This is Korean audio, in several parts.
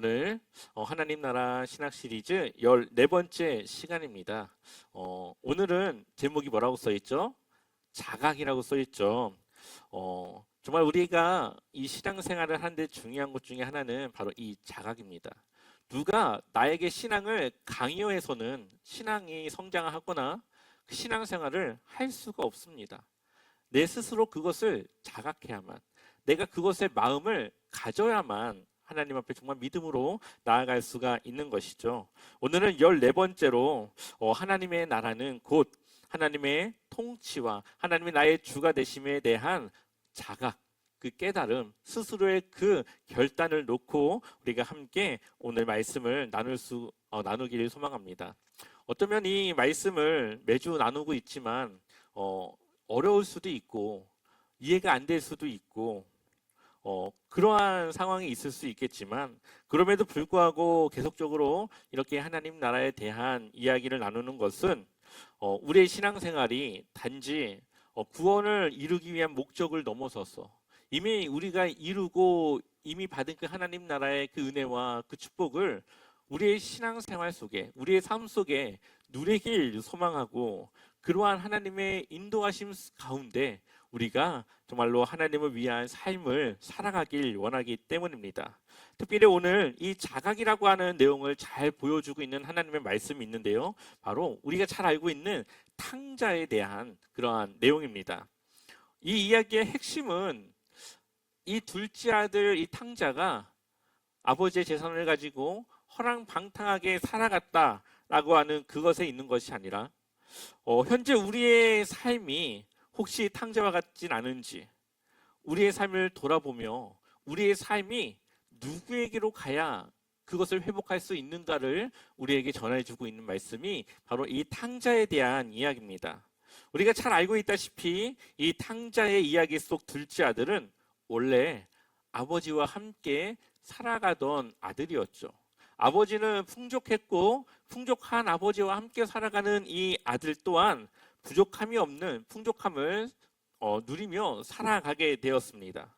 오늘 하나님 나라 신학 시리즈 14번째 시간입니다. 오늘은 제목이 뭐라고 써있죠? 자각이라고 써있죠. 정말 우리가 이 신앙생활을 하는데 중요한 것 중에 하나는 바로 이 자각입니다. 누가 나에게 신앙을 강요해서는 신앙이 성장하거나 신앙생활을 할 수가 없습니다. 내 스스로 그것을 자각해야만, 내가 그것의 마음을 가져야만 하나님 앞에 정말 믿음으로 나아갈 수가 있는 것이죠. 오늘은 14번째로 하나님의 나라는 곧 하나님의 통치와 하나님의 나의 주가 되심에 대한 자각, 그 깨달음, 스스로의 그 결단을 놓고 우리가 함께 오늘 말씀을 나누기를 소망합니다. 어쩌면 이 말씀을 매주 나누고 있지만 어려울 수도 있고 이해가 안 될 수도 있고 그러한 상황이 있을 수 있겠지만, 그럼에도 불구하고 계속적으로 이렇게 하나님 나라에 대한 이야기를 나누는 것은 우리의 신앙생활이 단지 구원을 이루기 위한 목적을 넘어서서 이미 우리가 이루고 이미 받은 그 하나님 나라의 그 은혜와 그 축복을 우리의 신앙생활 속에, 우리의 삶 속에 누리길 소망하고, 그러한 하나님의 인도하심 가운데 우리가 정말로 하나님을 위한 삶을 살아가길 원하기 때문입니다. 특별히 오늘 이 자각이라고 하는 내용을 잘 보여주고 있는 하나님의 말씀이 있는데요, 바로 우리가 잘 알고 있는 탕자에 대한 그러한 내용입니다. 이 이야기의 핵심은 이 둘째 아들 이 탕자가 아버지의 재산을 가지고 허랑방탕하게 살아갔다라고 하는 그것에 있는 것이 아니라 현재 우리의 삶이 혹시 탕자와 같진 않은지, 우리의 삶을 돌아보며 우리의 삶이 누구에게로 가야 그것을 회복할 수 있는가를 우리에게 전해주고 있는 말씀이 바로 이 탕자에 대한 이야기입니다. 우리가 잘 알고 있다시피 이 탕자의 이야기 속 둘째 아들은 원래 아버지와 함께 살아가던 아들이었죠. 아버지는 풍족했고 풍족한 아버지와 함께 살아가는 이 아들 또한 부족함이 없는 풍족함을 누리며 살아가게 되었습니다.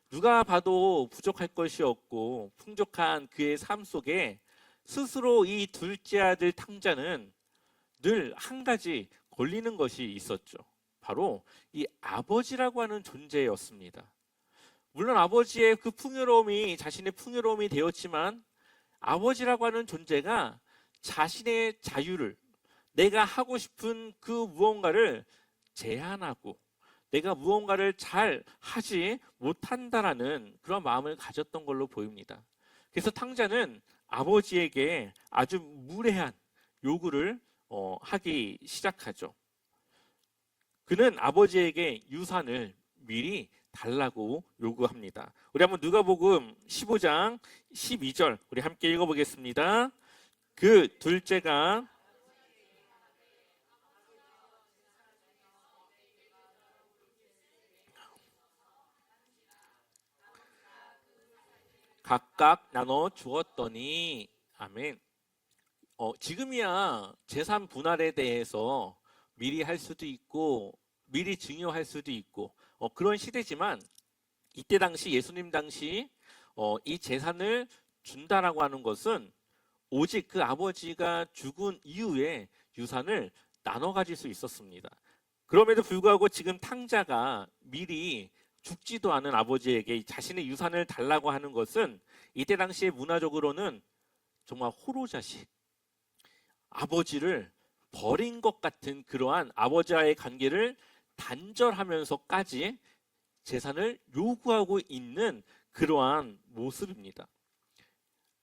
누가 봐도 부족할 것이 없고 풍족한 그의 삶 속에 스스로 이 둘째 아들 탕자는 늘 한 가지 걸리는 것이 있었죠. 바로 이 아버지라고 하는 존재였습니다. 물론 아버지의 그 풍요로움이 자신의 풍요로움이 되었지만, 아버지라고 하는 존재가 자신의 자유를, 내가 하고 싶은 그 무언가를 제한하고 내가 무언가를 잘 하지 못한다라는 그런 마음을 가졌던 걸로 보입니다. 그래서 탕자는 아버지에게 아주 무례한 요구를 하기 시작하죠. 그는 아버지에게 유산을 미리 달라고 요구합니다. 우리 한번 누가복음 15장 12절 우리 함께 읽어보겠습니다. 그 둘째가 각각 나눠 주었더니, 아멘. 지금이야 재산 분할에 대해서 미리 할 수도 있고 미리 증여할 수도 있고 그런 시대지만, 이때 당시 예수님 당시 이 재산을 준다라고 하는 것은 오직 그 아버지가 죽은 이후에 유산을 나눠 가질 수 있었습니다. 그럼에도 불구하고 지금 탕자가 미리 죽지도 않은 아버지에게 자신의 유산을 달라고 하는 것은 이때 당시에 문화적으로는 정말 호로자식, 아버지를 버린 것 같은 그러한 아버지와의 관계를 단절하면서까지 재산을 요구하고 있는 그러한 모습입니다.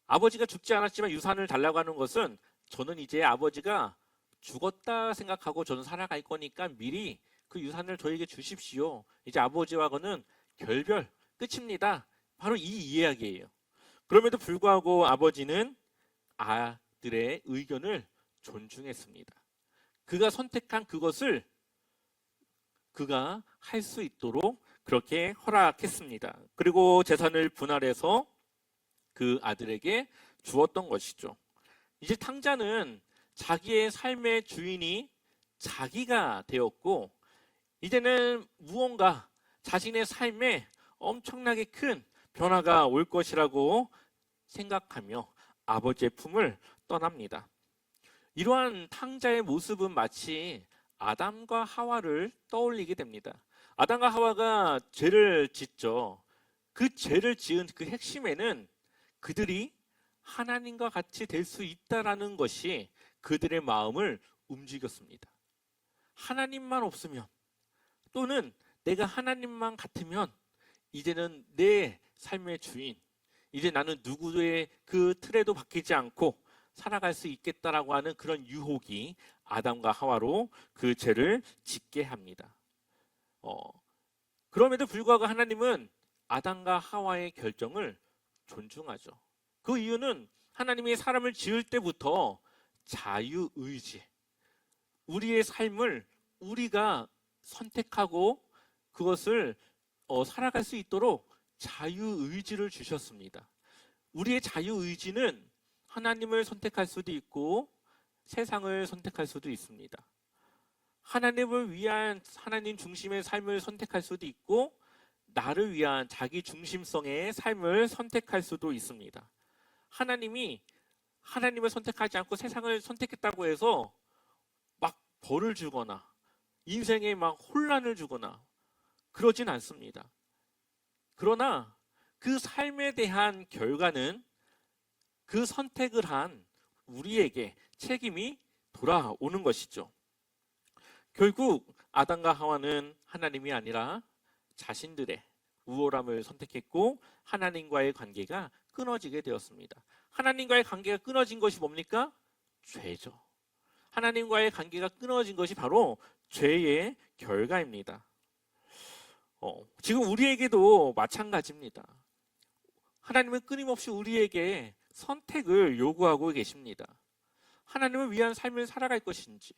아버지가 죽지 않았지만 유산을 달라고 하는 것은, 저는 이제 아버지가 죽었다 생각하고 저는 살아갈 거니까 미리 그 유산을 저에게 주십시오. 이제 아버지와는 결별 끝입니다. 바로 이 이야기예요. 그럼에도 불구하고 아버지는 아들의 의견을 존중했습니다. 그가 선택한 그것을 그가 할 수 있도록 그렇게 허락했습니다. 그리고 재산을 분할해서 그 아들에게 주었던 것이죠. 이제 탕자는 자기의 삶의 주인이 자기가 되었고, 이제는 무언가 자신의 삶에 엄청나게 큰 변화가 올 것이라고 생각하며 아버지의 품을 떠납니다. 이러한 탕자의 모습은 마치 아담과 하와를 떠올리게 됩니다. 아담과 하와가 죄를 짓죠. 그 죄를 지은 그 핵심에는 그들이 하나님과 같이 될 수 있다라는 것이 그들의 마음을 움직였습니다. 하나님만 없으면, 또는 내가 하나님만 같으면 이제는 내 삶의 주인, 이제 나는 누구의 그 틀에도 박히지 않고 살아갈 수 있겠다라고 하는 그런 유혹이 아담과 하와로 그 죄를 짓게 합니다. 그럼에도 불구하고 하나님은 아담과 하와의 결정을 존중하죠. 그 이유는 하나님이 사람을 지을 때부터 자유의지, 우리의 삶을 우리가 선택하고 그것을 살아갈 수 있도록 자유의지를 주셨습니다. 우리의 자유의지는 하나님을 선택할 수도 있고 세상을 선택할 수도 있습니다. 하나님을 위한 하나님 중심의 삶을 선택할 수도 있고 나를 위한 자기 중심성의 삶을 선택할 수도 있습니다. 하나님이 하나님을 선택하지 않고 세상을 선택했다고 해서 막 벌을 주거나 인생에 막 혼란을 주거나 그러진 않습니다. 그러나 그 삶에 대한 결과는 그 선택을 한 우리에게 책임이 돌아오는 것이죠. 결국 아담과 하와는 하나님이 아니라 자신들의 우월함을 선택했고 하나님과의 관계가 끊어지게 되었습니다. 하나님과의 관계가 끊어진 것이 뭡니까? 죄죠. 하나님과의 관계가 끊어진 것이 바로 죄의 결과입니다. 지금 우리에게도 마찬가지입니다. 하나님은 끊임없이 우리에게 선택을 요구하고 계십니다. 하나님을 위한 삶을 살아갈 것인지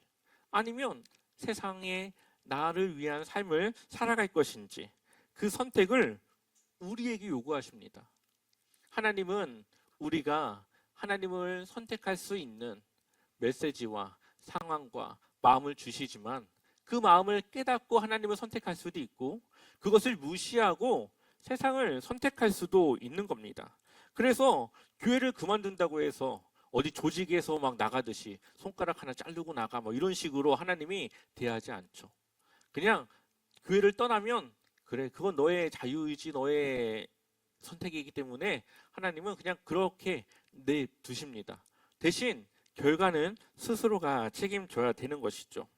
아니면 세상에 나를 위한 삶을 살아갈 것인지 그 선택을 우리에게 요구하십니다. 하나님은 우리가 하나님을 선택할 수 있는 메시지와 상황과 마음을 주시지만 그 마음을 깨닫고 하나님을 선택할 수도 있고 그것을 무시하고 세상을 선택할 수도 있는 겁니다. 그래서 교회를 그만둔다고 해서 어디 조직에서 막 나가듯이 손가락 하나 자르고 나가 뭐 이런 식으로 하나님이 대하지 않죠. 그냥 교회를 떠나면 그래, 그건 너의 자유의지, 너의 선택이기 때문에 하나님은 그냥 그렇게 내두십니다. 대신 결과는 스스로가 책임져야 되는 것이죠.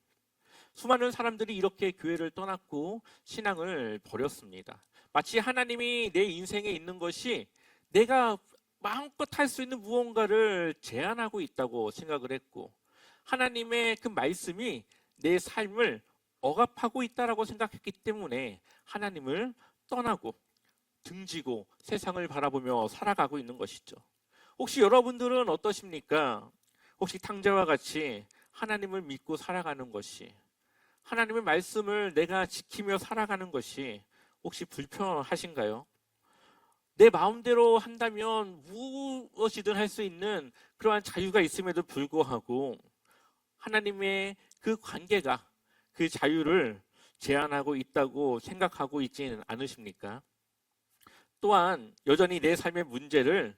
수많은 사람들이 이렇게 교회를 떠났고 신앙을 버렸습니다. 마치 하나님이 내 인생에 있는 것이 내가 마음껏 할 수 있는 무언가를 제한하고 있다고 생각을 했고 하나님의 그 말씀이 내 삶을 억압하고 있다라고 생각했기 때문에 하나님을 떠나고 등지고 세상을 바라보며 살아가고 있는 것이죠. 혹시 여러분들은 어떠십니까? 혹시 탕자와 같이 하나님을 믿고 살아가는 것이, 하나님의 말씀을 내가 지키며 살아가는 것이 혹시 불편하신가요? 내 마음대로 한다면 무엇이든 할 수 있는 그러한 자유가 있음에도 불구하고 하나님의 그 관계가 그 자유를 제한하고 있다고 생각하고 있지는 않으십니까? 또한 여전히 내 삶의 문제를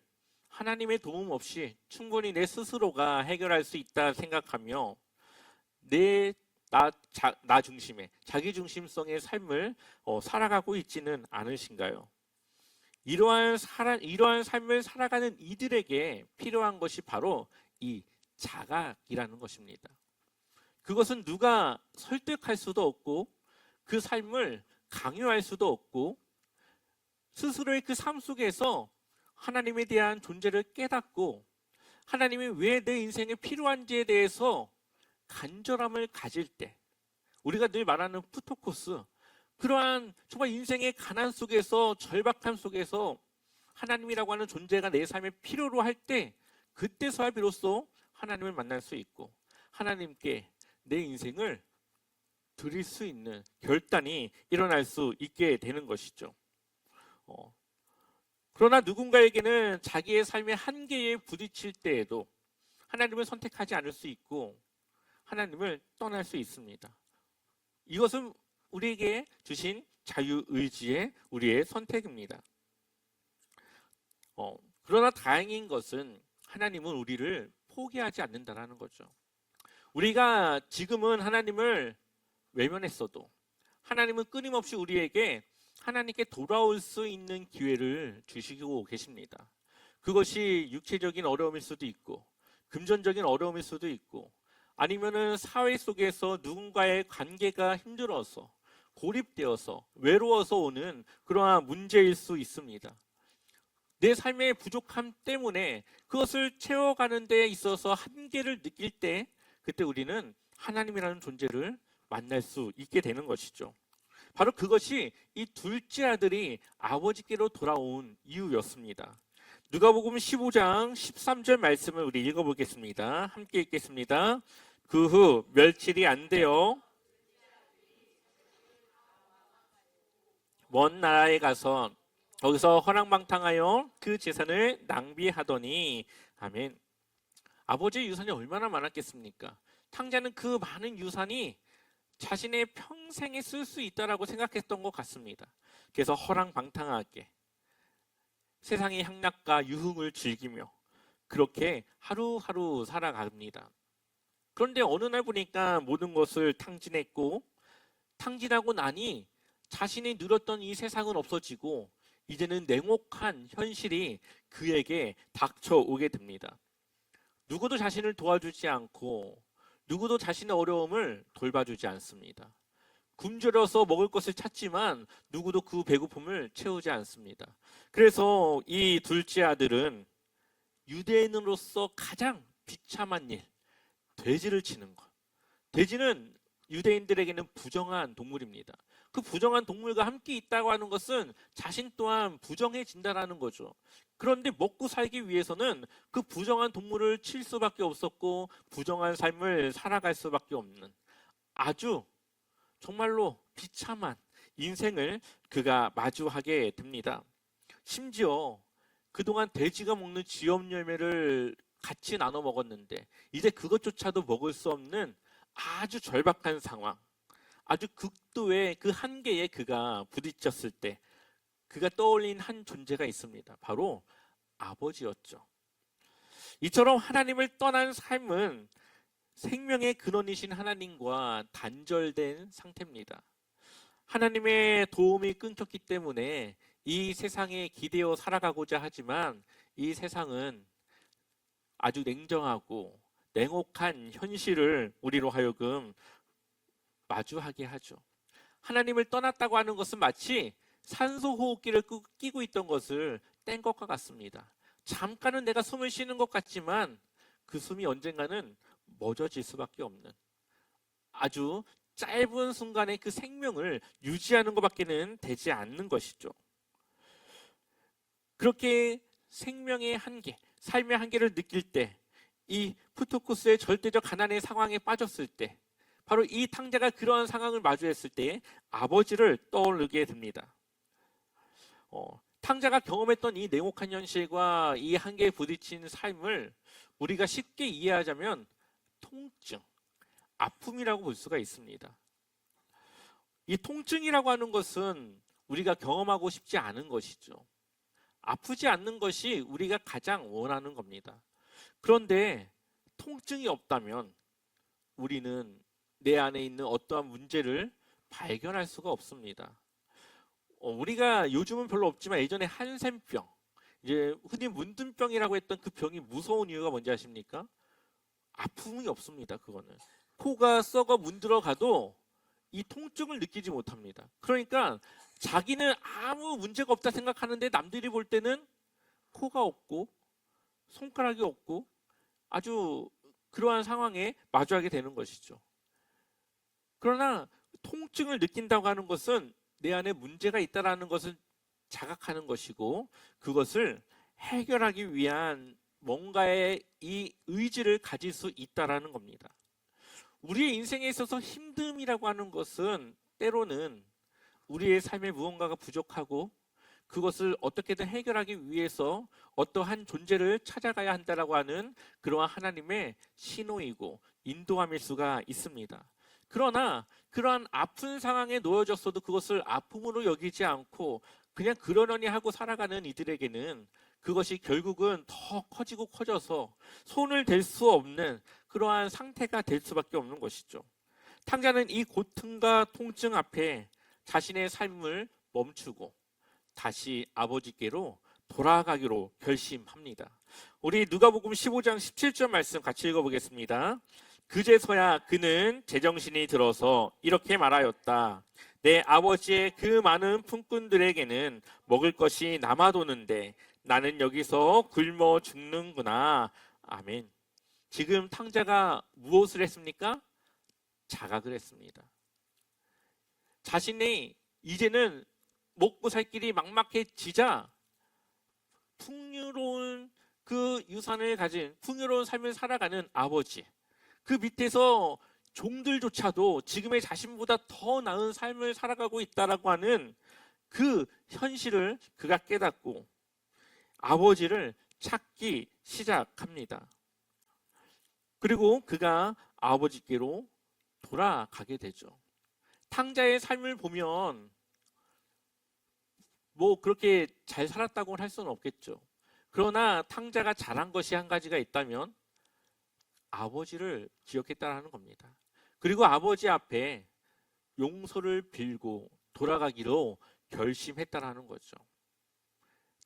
하나님의 도움 없이 충분히 내 스스로가 해결할 수 있다 생각하며 나 중심의 자기 중심성의 삶을 살아가고 있지는 않으신가요? 이러한 삶을 살아가는 이들에게 필요한 것이 바로 이 자각이라는 것입니다. 그것은 누가 설득할 수도 없고 그 삶을 강요할 수도 없고 스스로의 그 삶 속에서 하나님에 대한 존재를 깨닫고 하나님이 왜 내 인생에 필요한지에 대해서 간절함을 가질 때, 우리가 늘 말하는 푸토코스, 그러한 정말 인생의 가난 속에서 절박함 속에서 하나님이라고 하는 존재가 내 삶에 필요로 할 때 그때서야 비로소 하나님을 만날 수 있고 하나님께 내 인생을 드릴 수 있는 결단이 일어날 수 있게 되는 것이죠. 그러나 누군가에게는 자기의 삶의 한계에 부딪힐 때에도 하나님을 선택하지 않을 수 있고 하나님을 떠날 수 있습니다. 이것은 우리에게 주신 자유의지의 우리의 선택입니다. 그러나 다행인 것은 하나님은 우리를 포기하지 않는다라는 거죠. 우리가 지금은 하나님을 외면했어도 하나님은 끊임없이 우리에게 하나님께 돌아올 수 있는 기회를 주시고 계십니다. 그것이 육체적인 어려움일 수도 있고 금전적인 어려움일 수도 있고 아니면은 사회 속에서 누군가의 관계가 힘들어서 고립되어서 외로워서 오는 그러한 문제일 수 있습니다. 내 삶의 부족함 때문에 그것을 채워가는 데 있어서 한계를 느낄 때 그때 우리는 하나님이라는 존재를 만날 수 있게 되는 것이죠. 바로 그것이 이 둘째 아들이 아버지께로 돌아온 이유였습니다. 누가복음 15장 13절 말씀을 우리 읽어보겠습니다. 함께 읽겠습니다. 그 후 며칠이 안 되어 먼 나라에 가서 거기서 허랑방탕하여 그 재산을 낭비하더니 아멘. 아버지의 유산이 얼마나 많았겠습니까? 탕자는 그 많은 유산이 자신의 평생에 쓸 수 있다라고 생각했던 것 같습니다. 그래서 허랑방탕하게 세상의 향락과 유흥을 즐기며 그렇게 하루하루 살아갑니다. 그런데 어느 날 보니까 모든 것을 탕진했고 탕진하고 나니 자신이 누렸던 이 세상은 없어지고 이제는 냉혹한 현실이 그에게 닥쳐오게 됩니다. 누구도 자신을 도와주지 않고 누구도 자신의 어려움을 돌봐주지 않습니다. 굶주려서 먹을 것을 찾지만 누구도 그 배고픔을 채우지 않습니다. 그래서 이 둘째 아들은 유대인으로서 가장 비참한 일, 돼지를 치는 것. 돼지는 유대인들에게는 부정한 동물입니다. 그 부정한 동물과 함께 있다고 하는 것은 자신 또한 부정해진다라는 거죠. 그런데 먹고 살기 위해서는 그 부정한 동물을 칠 수밖에 없었고 부정한 삶을 살아갈 수밖에 없는 아주 정말로 비참한 인생을 그가 마주하게 됩니다. 심지어 그동안 돼지가 먹는 쥐염 열매를 같이 나눠 먹었는데 이제 그것조차도 먹을 수 없는 아주 절박한 상황, 아주 극도의 그 한계에 그가 부딪혔을 때 그가 떠올린 한 존재가 있습니다. 바로 아버지였죠. 이처럼 하나님을 떠난 삶은 생명의 근원이신 하나님과 단절된 상태입니다. 하나님의 도움이 끊겼기 때문에 이 세상에 기대어 살아가고자 하지만 이 세상은 아주 냉정하고 냉혹한 현실을 우리로 하여금 마주하게 하죠. 하나님을 떠났다고 하는 것은 마치 산소호흡기를 끼고 있던 것을 뗀 것과 같습니다. 잠깐은 내가 숨을 쉬는 것 같지만 그 숨이 언젠가는 멎어질 수밖에 없는 아주 짧은 순간에 그 생명을 유지하는 것밖에는 되지 않는 것이죠. 그렇게 생명의 한계, 삶의 한계를 느낄 때 이 프토코스의 절대적 가난의 상황에 빠졌을 때 바로 이 탕자가 그러한 상황을 마주했을 때 아버지를 떠오르게 됩니다. 탕자가 경험했던 이 냉혹한 현실과 이 한계에 부딪힌 삶을 우리가 쉽게 이해하자면 통증, 아픔이라고 볼 수가 있습니다. 이 통증이라고 하는 것은 우리가 경험하고 싶지 않은 것이죠. 아프지 않는 것이 우리가 가장 원하는 겁니다. 그런데 통증이 없다면 우리는 내 안에 있는 어떠한 문제를 발견할 수가 없습니다. 우리가 요즘은 별로 없지만 예전에 한센병, 이제 흔히 문둥병이라고 했던 그 병이 무서운 이유가 뭔지 아십니까? 아픔이 없습니다. 그거는 코가 썩어 문드러가도 이 통증을 느끼지 못합니다. 그러니까 자기는 아무 문제가 없다 생각하는데 남들이 볼 때는 코가 없고 손가락이 없고 아주 그러한 상황에 마주하게 되는 것이죠. 그러나 통증을 느낀다고 하는 것은 내 안에 문제가 있다는 것을 자각하는 것이고 그것을 해결하기 위한 뭔가의 이 의지를 가질 수 있다는 겁니다. 우리의 인생에 있어서 힘듦이라고 하는 것은 때로는 우리의 삶에 무언가가 부족하고 그것을 어떻게든 해결하기 위해서 어떠한 존재를 찾아가야 한다라고 하는 그러한 하나님의 신호이고 인도함일 수가 있습니다. 그러나 그러한 아픈 상황에 놓여졌어도 그것을 아픔으로 여기지 않고 그냥 그러려니 하고 살아가는 이들에게는 그것이 결국은 더 커지고 커져서 손을 댈 수 없는 그러한 상태가 될 수밖에 없는 것이죠. 탕자는 이 고통과 통증 앞에 자신의 삶을 멈추고 다시 아버지께로 돌아가기로 결심합니다. 우리 누가복음 15장 17절 말씀 같이 읽어보겠습니다. 그제서야 그는 제정신이 들어서 이렇게 말하였다. 내 아버지의 그 많은 품꾼들에게는 먹을 것이 남아도는데 나는 여기서 굶어 죽는구나. 아멘. 지금 탕자가 무엇을 했습니까? 자각을 했습니다. 자신이 이제는 먹고 살 길이 막막해지자 풍요로운 그 유산을 가진 풍요로운 삶을 살아가는 아버지, 그 밑에서 종들조차도 지금의 자신보다 더 나은 삶을 살아가고 있다라고 하는 그 현실을 그가 깨닫고 아버지를 찾기 시작합니다. 그리고 그가 아버지께로 돌아가게 되죠. 탕자의 삶을 보면 뭐 그렇게 잘 살았다고는 할 수는 없겠죠. 그러나 탕자가 잘한 것이 한 가지가 있다면 아버지를 기억했다는 겁니다. 그리고 아버지 앞에 용서를 빌고 돌아가기로 결심했다는 거죠.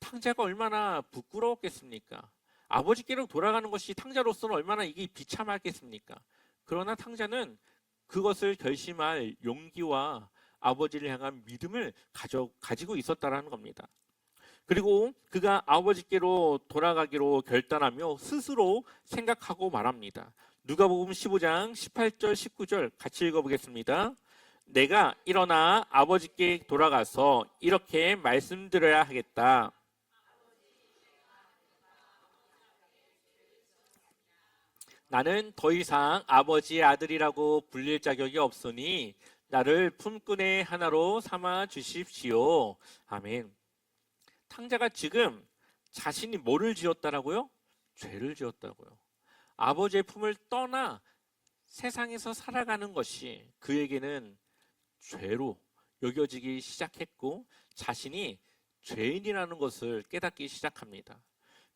탕자가 얼마나 부끄러웠겠습니까? 아버지께로 돌아가는 것이 탕자로서는 얼마나 이게 비참하겠습니까? 그러나 탕자는 그것을 결심할 용기와 아버지를 향한 믿음을 가지고 있었다는 겁니다. 그리고 그가 아버지께로 돌아가기로 결단하며 스스로 생각하고 말합니다. 누가복음 15장 18절 19절 같이 읽어보겠습니다. 내가 일어나 아버지께 돌아가서 이렇게 말씀드려야 하겠다. 나는 더 이상 아버지의 아들이라고 불릴 자격이 없으니 나를 품꾼의 하나로 삼아 주십시오. 아멘. 탕자가 지금 자신이 뭐를 지었다라고요? 죄를 지었다고요. 아버지의 품을 떠나 세상에서 살아가는 것이 그에게는 죄로 여겨지기 시작했고 자신이 죄인이라는 것을 깨닫기 시작합니다.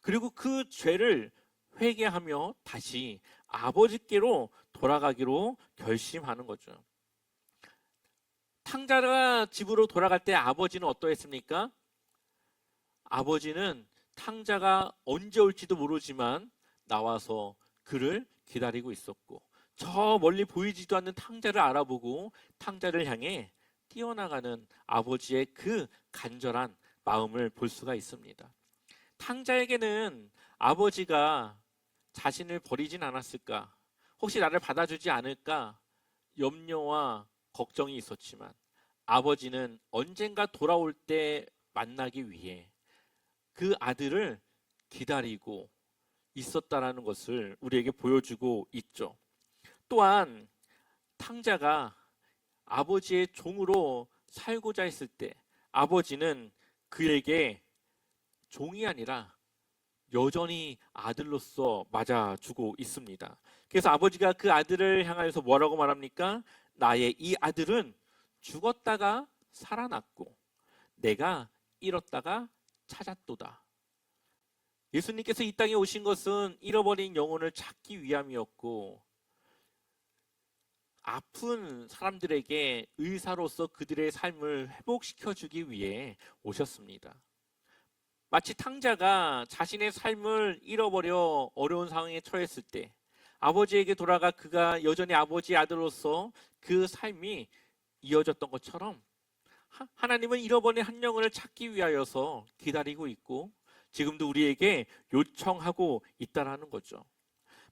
그리고 그 죄를 회개하며 다시 아버지께로 돌아가기로 결심하는 거죠. 탕자가 집으로 돌아갈 때 아버지는 어떠했습니까? 아버지는 탕자가 언제 올지도 모르지만 나와서 그를 기다리고 있었고 저 멀리 보이지도 않는 탕자를 알아보고 탕자를 향해 뛰어나가는 아버지의 그 간절한 마음을 볼 수가 있습니다. 탕자에게는 아버지가 자신을 버리진 않았을까? 혹시 나를 받아주지 않을까? 염려와 걱정이 있었지만 아버지는 언젠가 돌아올 때 만나기 위해 그 아들을 기다리고 있었다라는 것을 우리에게 보여주고 있죠. 또한 탕자가 아버지의 종으로 살고자 했을 때 아버지는 그에게 종이 아니라 여전히 아들로서 맞아주고 있습니다. 그래서 아버지가 그 아들을 향하여서 뭐라고 말합니까? 나의 이 아들은 죽었다가 살아났고 내가 잃었다가 찾았도다. 예수님께서 이 땅에 오신 것은 잃어버린 영혼을 찾기 위함이었고 아픈 사람들에게 의사로서 그들의 삶을 회복시켜주기 위해 오셨습니다. 마치 탕자가 자신의 삶을 잃어버려 어려운 상황에 처했을 때 아버지에게 돌아가 그가 여전히 아버지의 아들로서 그 삶이 이어졌던 것처럼 하나님은 잃어버린 한 영혼을 찾기 위하여서 기다리고 있고 지금도 우리에게 요청하고 있다라는 거죠.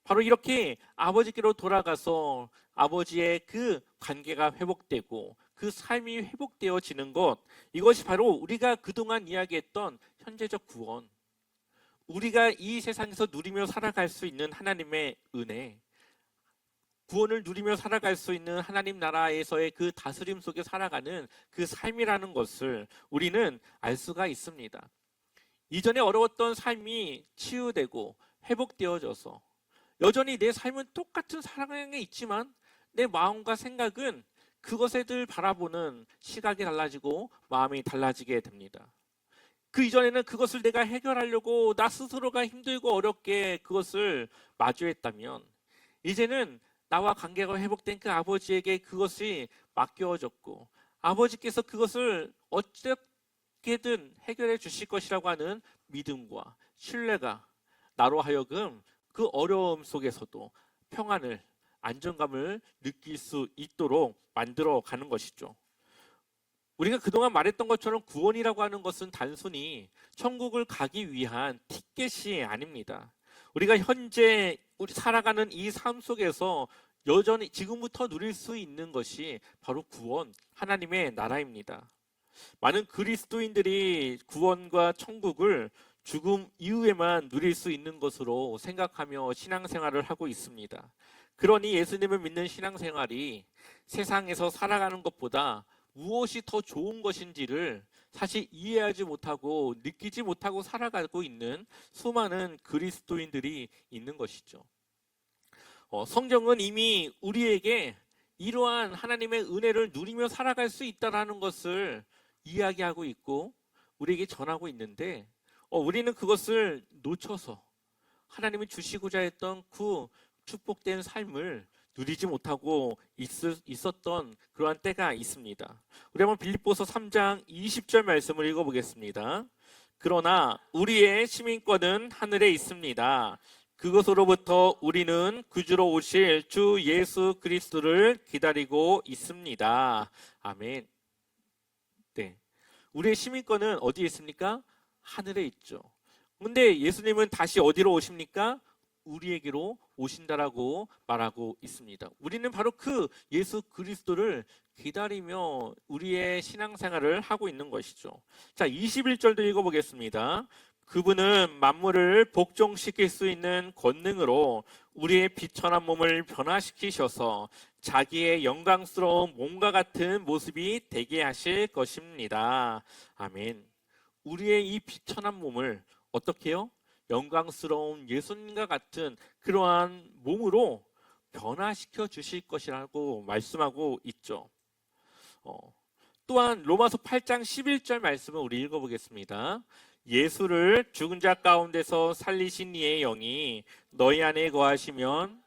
바로 이렇게 아버지께로 돌아가서 아버지의 그 관계가 회복되고 그 삶이 회복되어지는 것, 이것이 바로 우리가 그동안 이야기했던 현재적 구원, 우리가 이 세상에서 누리며 살아갈 수 있는 하나님의 은혜, 구원을 누리며 살아갈 수 있는 하나님 나라에서의 그 다스림 속에 살아가는 그 삶이라는 것을 우리는 알 수가 있습니다. 이전에 어려웠던 삶이 치유되고 회복되어져서 여전히 내 삶은 똑같은 상황에 있지만 내 마음과 생각은 그것에 늘 바라보는 시각이 달라지고 마음이 달라지게 됩니다. 그 이전에는 그것을 내가 해결하려고 나 스스로가 힘들고 어렵게 그것을 마주했다면, 이제는 나와 관계가 회복된 그 아버지에게 그것이 맡겨졌고, 아버지께서 그것을 어떻게든 해결해 주실 것이라고 하는 믿음과 신뢰가 나로 하여금 그 어려움 속에서도 평안을, 안정감을 느낄 수 있도록 만들어 가는 것이죠. 우리가 그동안 말했던 것처럼 구원이라고 하는 것은 단순히 천국을 가기 위한 티켓이 아닙니다. 우리가 현재 우리 살아가는 이 삶 속에서 여전히 지금부터 누릴 수 있는 것이 바로 구원, 하나님의 나라입니다. 많은 그리스도인들이 구원과 천국을 죽음 이후에만 누릴 수 있는 것으로 생각하며 신앙생활을 하고 있습니다. 그러니 예수님을 믿는 신앙생활이 세상에서 살아가는 것보다 무엇이 더 좋은 것인지를 사실 이해하지 못하고 느끼지 못하고 살아가고 있는 수많은 그리스도인들이 있는 것이죠. 성경은 이미 우리에게 이러한 하나님의 은혜를 누리며 살아갈 수 있다는 것을 이야기하고 있고 우리에게 전하고 있는데, 우리는 그것을 놓쳐서 하나님이 주시고자 했던 그 축복된 삶을 누리지 못하고 있었던 그러한 때가 있습니다. 우리 한번 빌립보서 3장 20절 말씀을 읽어보겠습니다. 그러나 우리의 시민권은 하늘에 있습니다. 그것으로부터 우리는 구주로 오실 주 예수 그리스도를 기다리고 있습니다. 아멘. 네, 우리의 시민권은 어디에 있습니까? 하늘에 있죠. 근데 예수님은 다시 어디로 오십니까? 우리에게로 오신다라고 말하고 있습니다. 우리는 바로 그 예수 그리스도를 기다리며 우리의 신앙생활을 하고 있는 것이죠. 자, 21절도 읽어보겠습니다. 그분은 만물을 복종시킬 수 있는 권능으로 우리의 비천한 몸을 변화시키셔서 자기의 영광스러운 몸과 같은 모습이 되게 하실 것입니다. 아멘. 우리의 이 비천한 몸을 어떻게 해요? 영광스러운 예수님과 같은 그러한 몸으로 변화시켜 주실 것이라고 말씀하고 있죠. 또한 로마서 8장 11절 말씀을 우리 읽어보겠습니다. 예수를 죽은 자 가운데서 살리신 이의 영이 너희 안에 거하시면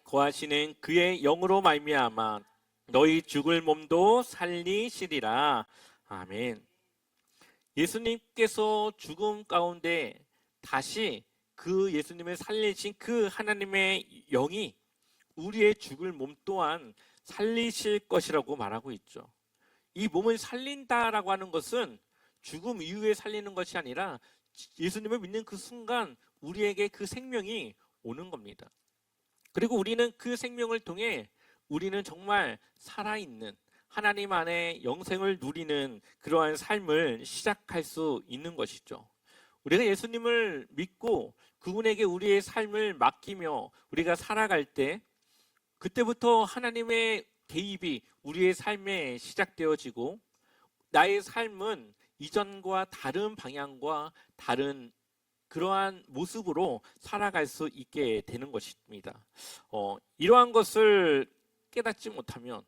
거하시는 그의 영으로 말미암아 너희 죽을 몸도 살리시리라. 아멘. 예수님께서 죽음 가운데 다시 그 예수님을 살리신 그 하나님의 영이 우리의 죽을 몸 또한 살리실 것이라고 말하고 있죠. 이 몸을 살린다라고 하는 것은 죽음 이후에 살리는 것이 아니라 예수님을 믿는 그 순간 우리에게 그 생명이 오는 겁니다. 그리고 우리는 그 생명을 통해 우리는 정말 살아있는 하나님 안에 영생을 누리는 그러한 삶을 시작할 수 있는 것이죠. 우리가 예수님을 믿고 그분에게 우리의 삶을 맡기며 우리가 살아갈 때 그때부터 하나님의 개입이 우리의 삶에 시작되어지고 나의 삶은 이전과 다른 방향과 다른 그러한 모습으로 살아갈 수 있게 되는 것입니다. 이러한 것을 깨닫지 못하면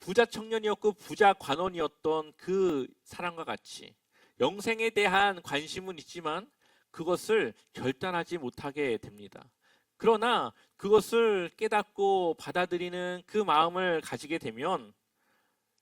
부자 청년이었고 부자 관원이었던 그 사람과 같이 영생에 대한 관심은 있지만 그것을 결단하지 못하게 됩니다. 그러나 그것을 깨닫고 받아들이는 그 마음을 가지게 되면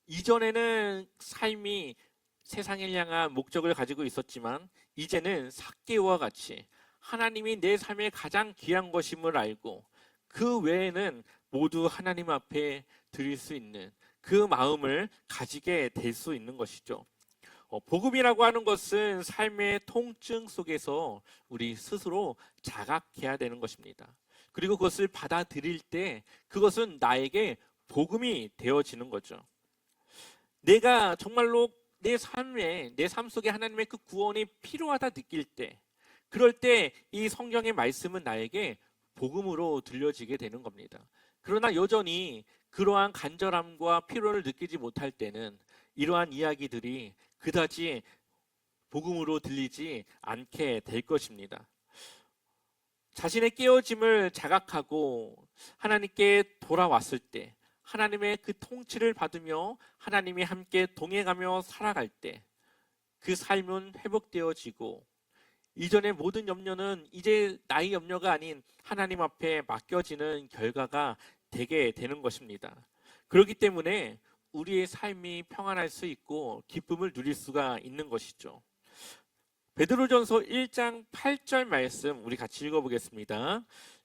이전에는 삶이 세상을 향한 목적을 가지고 있었지만 이제는 삭개오와 같이 하나님이 내 삶의 가장 귀한 것임을 알고 그 외에는 모두 하나님 앞에 드릴 수 있는 그 마음을 가지게 될 수 있는 것이죠. 복음이라고 하는 것은 삶의 통증 속에서 우리 스스로 자각해야 되는 것입니다. 그리고 그것을 받아들일 때 그것은 나에게 복음이 되어지는 거죠. 내가 정말로 내 삶 속에 하나님의 그 구원이 필요하다 느낄 때, 그럴 때 이 성경의 말씀은 나에게 복음으로 들려지게 되는 겁니다. 그러나 여전히 그러한 간절함과 필요를 느끼지 못할 때는 이러한 이야기들이 그다지 복음으로 들리지 않게 될 것입니다. 자신의 깨어짐을 자각하고 하나님께 돌아왔을 때 하나님의 그 통치를 받으며 하나님이 함께 동행하며 살아갈 때 그 삶은 회복되어지고 이전의 모든 염려는 이제 나의 염려가 아닌 하나님 앞에 맡겨지는 결과가 되게 되는 것입니다. 그렇기 때문에 우리의 삶이 평안할 수 있고 기쁨을 누릴 수가 있는 것이죠. 베드로전서 1장 8절 말씀 우리 같이 읽어보겠습니다.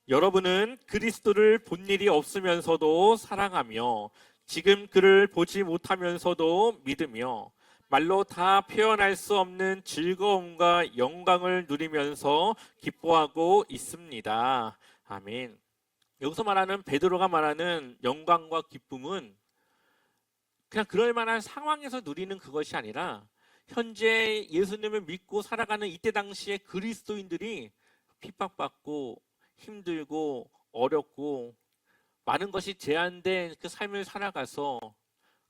여러분은 그리스도를 본 일이 없으면서도 사랑하며 지금 그를 보지 못하면서도 믿으며 말로 다 표현할 수 없는 즐거움과 영광을 누리면서 기뻐하고 있습니다. 아멘. 여기서 말하는 베드로가 말하는 영광과 기쁨은 그냥 그럴 만한 상황에서 누리는 그것이 아니라 현재 예수님을 믿고 살아가는 이때 당시에 그리스도인들이 핍박받고 힘들고 어렵고 많은 것이 제한된 그 삶을 살아가서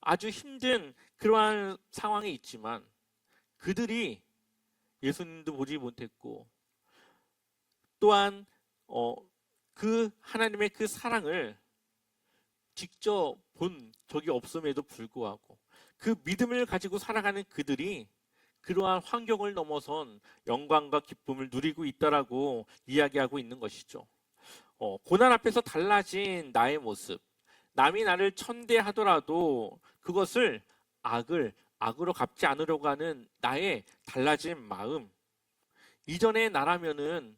아주 힘든 그러한 상황에 있지만 그들이 예수님도 보지 못했고 또한 그 하나님의 그 사랑을 직접 본 적이 없음에도 불구하고 그 믿음을 가지고 살아가는 그들이 그러한 환경을 넘어선 영광과 기쁨을 누리고 있다라고 이야기하고 있는 것이죠. 고난 앞에서 달라진 나의 모습, 남이 나를 천대하더라도 그것을 악으로 갚지 않으려고 하는 나의 달라진 마음. 이전의 나라면은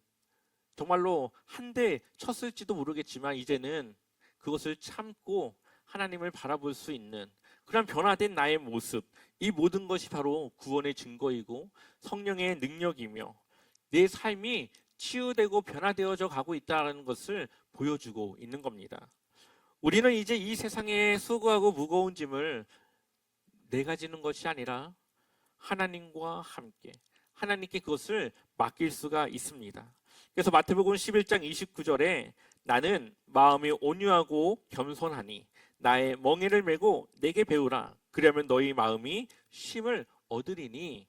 정말로 한 대 쳤을지도 모르겠지만 이제는 그것을 참고 하나님을 바라볼 수 있는 그런 변화된 나의 모습. 이 모든 것이 바로 구원의 증거이고 성령의 능력이며 내 삶이 치유되고 변화되어져 가고 있다는 것을 보여주고 있는 겁니다. 우리는 이제 이 세상의 수고하고 무거운 짐을 내가 지는 것이 아니라 하나님과 함께 하나님께 그것을 맡길 수가 있습니다. 그래서 마태복음 11장 29절에 나는 마음이 온유하고 겸손하니 나의 멍에를 메고 내게 배우라. 그러면 너희 마음이 쉼을 얻으리니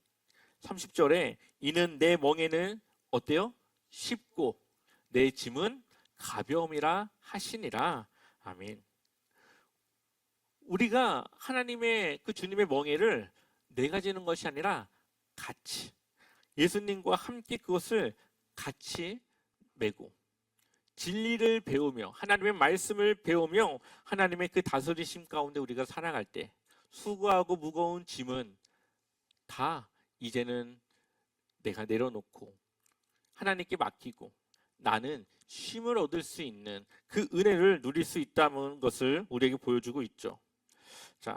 30절에 이는 내 멍에는 어때요? 쉽고 내 짐은 가벼움이라 하시니라. 아멘. 우리가 하나님의 그 주님의 멍에를 내가 지는 것이 아니라 같이 예수님과 함께 그것을 같이 메고 진리를 배우며 하나님의 말씀을 배우며 하나님의 그 다스리심 가운데 우리가 살아갈 때 수고하고 무거운 짐은 다 이제는 내가 내려놓고 하나님께 맡기고 나는 쉼을 얻을 수 있는 그 은혜를 누릴 수 있다는 것을 우리에게 보여주고 있죠. 자,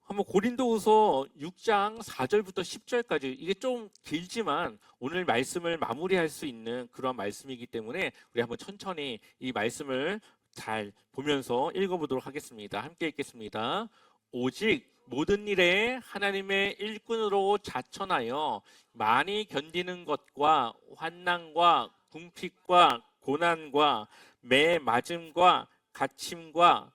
한번 고린도후서 6장 4절부터 10절까지 이게 좀 길지만 오늘 말씀을 마무리할 수 있는 그런 말씀이기 때문에 우리 한번 천천히 이 말씀을 잘 보면서 읽어보도록 하겠습니다. 함께 읽겠습니다. 오직 모든 일에 하나님의 일꾼으로 자천하여 많이 견디는 것과 환난과 궁핍과 고난과 매 맞음과 갇힘과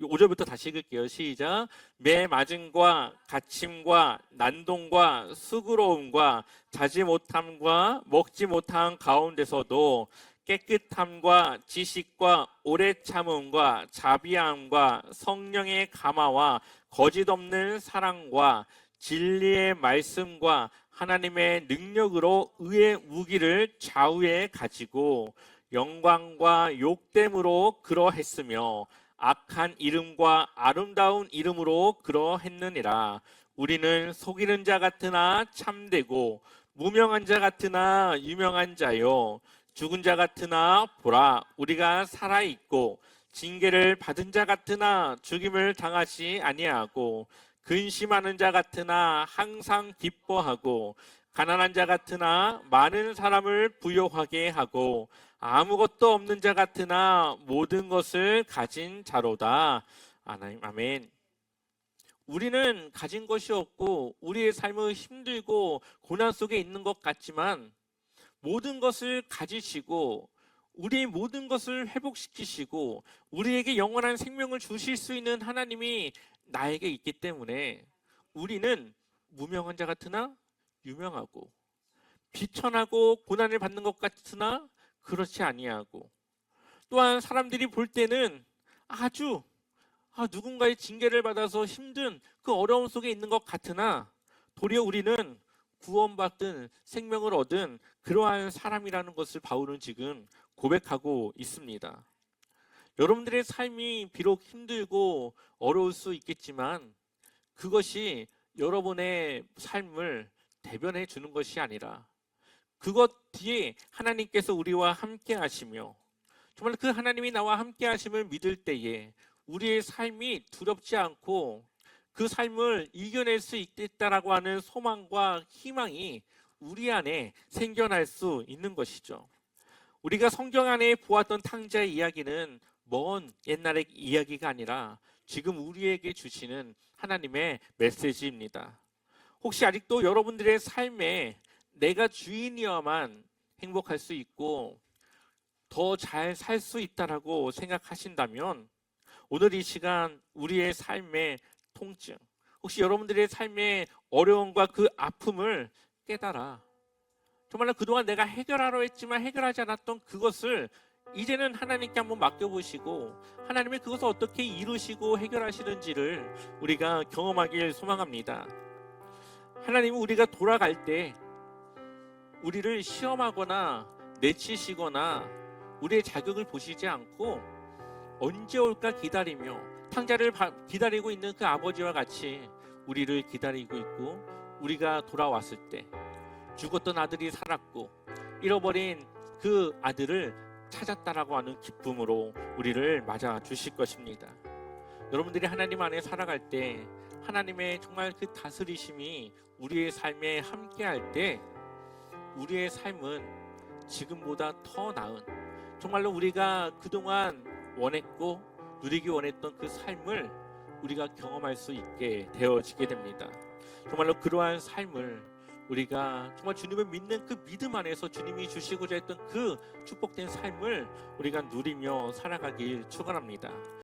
5절부터 다시 읽을게요. 시작. 매 맞음과 갇힘과 난동과 수고로움과 자지 못함과 먹지 못한 가운데서도 깨끗함과 지식과 오래 참음과 자비함과 성령의 감화와 거짓 없는 사랑과 진리의 말씀과 하나님의 능력으로 의의 무기를 좌우에 가지고 영광과 욕됨으로 그러했으며 악한 이름과 아름다운 이름으로 그러했느니라. 우리는 속이는 자 같으나 참되고 무명한 자 같으나 유명한 자요 죽은 자 같으나 보라 우리가 살아있고 징계를 받은 자 같으나 죽임을 당하지 아니하고 근심하는 자 같으나 항상 기뻐하고 가난한 자 같으나 많은 사람을 부요하게 하고 아무것도 없는 자 같으나 모든 것을 가진 자로다. 아멘. 우리는 가진 것이 없고 우리의 삶은 힘들고 고난 속에 있는 것 같지만 모든 것을 가지시고 우리의 모든 것을 회복시키시고 우리에게 영원한 생명을 주실 수 있는 하나님이 나에게 있기 때문에 우리는 무명한 자 같으나 유명하고 비천하고 고난을 받는 것 같으나 그렇지 아니하고, 또한 사람들이 볼 때는 아주 누군가의 징계를 받아서 힘든 그 어려움 속에 있는 것 같으나 도리어 우리는 구원받은 생명을 얻은 그러한 사람이라는 것을 바울은 지금 고백하고 있습니다. 여러분들의 삶이 비록 힘들고 어려울 수 있겠지만 그것이 여러분의 삶을 대변해 주는 것이 아니라 그것 뒤에 하나님께서 우리와 함께 하시며 정말 그 하나님이 나와 함께 하심을 믿을 때에 우리의 삶이 두렵지 않고 그 삶을 이겨낼 수 있겠다라고 하는 소망과 희망이 우리 안에 생겨날 수 있는 것이죠. 우리가 성경 안에 보았던 탕자의 이야기는 먼 옛날의 이야기가 아니라 지금 우리에게 주시는 하나님의 메시지입니다. 혹시 아직도 여러분들의 삶에 내가 주인이어야만 행복할 수 있고 더 잘 살 수 있다라고 생각하신다면 오늘 이 시간 우리의 삶의 통증, 혹시 여러분들의 삶의 어려움과 그 아픔을 깨달아 정말로 그동안 내가 해결하려 했지만 해결하지 않았던 그것을 이제는 하나님께 한번 맡겨보시고 하나님이 그것을 어떻게 이루시고 해결하시는지를 우리가 경험하길 소망합니다. 하나님은 우리가 돌아갈 때 우리를 시험하거나 내치시거나 우리의 자격을 보시지 않고 언제 올까 기다리며 탕자를 기다리고 있는 그 아버지와 같이 우리를 기다리고 있고, 우리가 돌아왔을 때 죽었던 아들이 살았고 잃어버린 그 아들을 찾았다라고 하는 기쁨으로 우리를 맞아 주실 것입니다. 여러분들이 하나님 안에 살아갈 때 하나님의 정말 그 다스리심이 우리의 삶에 함께할 때 우리의 삶은 지금보다 더 나은, 정말로 우리가 그동안 원했고 누리기 원했던 그 삶을 우리가 경험할 수 있게 되어지게 됩니다. 정말로 그러한 삶을 우리가 정말 주님을 믿는 그 믿음 안에서 주님이 주시고자 했던 그 축복된 삶을 우리가 누리며 살아가길 축원합니다.